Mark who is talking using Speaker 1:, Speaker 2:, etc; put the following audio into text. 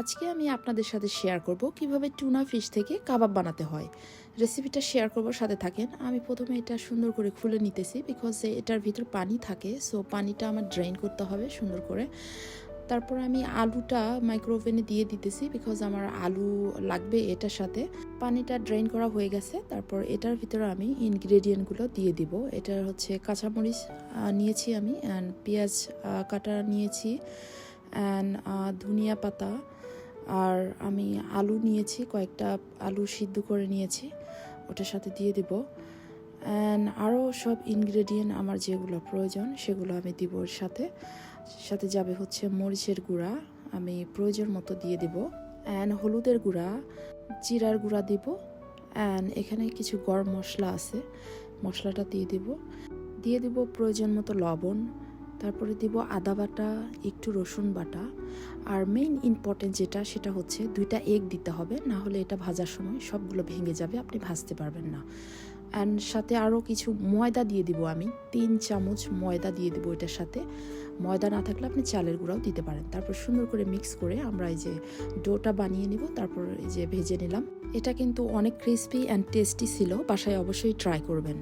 Speaker 1: আজকে আমি আপনাদের সাথে শেয়ার করব কিভাবে টুনা ফিশ থেকে কাবাব বানাতে হয়। রেসিপিটা শেয়ার করব, সাথে থাকেন। আমি প্রথমে এটা সুন্দর করে খুলে নিতেছি বিকজ এটার ভিতর পানি থাকে, সো পানিটা আমার ড্রেন করতে হবে সুন্দর করে। তারপর আমি আলুটা মাইক্রোওভেনে দিয়ে দিতেছি বিকজ আমার আলু লাগবে এটার সাথে। পানিটা ড্রেন করা হয়ে গেছে, তারপর এটার ভিতরে আমি ইনগ্রেডিয়েন্টগুলো দিয়ে দিব। এটা হচ্ছে কাঁচামরিচ নিয়েছি আমি, অ্যান্ড পেঁয়াজ কাটা নিয়েছি, অ্যান্ড ধনিয়া পাতা, আর আমি আলু নিয়েছি, কয়েকটা আলু সিদ্ধ করে নিয়েছি, ওটার সাথে দিয়ে দেব। অ্যান্ড আরও সব ইনগ্রেডিয়েন্ট আমার যেগুলো প্রয়োজন সেগুলো আমি দিব। ওর সাথে সাথে যাবে হচ্ছে মরিচের গুঁড়া, আমি প্রয়োজন মতো দিয়ে দেব, অ্যান্ড হলুদের গুঁড়া, জিরার গুঁড়া দিব, অ্যান্ড এখানে কিছু গরম মশলা আছে, মশলাটা দিয়ে দেব প্রয়োজন মতো লবণ। তারপরে দিব আদা বাটা, একটু রসুন বাটা, আর মেইন ইম্পর্টেন্ট যেটা সেটা হচ্ছে 2টা এগ দিতে হবে, না হলে এটা ভাজার সময় সবগুলো ভেঙে যাবে, আপনি ভাজতে পারবেন না। অ্যান্ড সাথে আরও কিছু ময়দা দিয়ে দিব, আমি 3 চামচ ময়দা দিয়ে দেবো এটার সাথে। ময়দা না থাকলে আপনি চালের গুঁড়াও দিতে পারেন। তারপর সুন্দর করে মিক্স করে আমরা এই যে ডোটা বানিয়ে নিব, তারপর এই যে ভেজে নিলাম। এটা কিন্তু অনেক ক্রিস্পি অ্যান্ড টেস্টি ছিল, বাসায় অবশ্যই ট্রাই করবেন।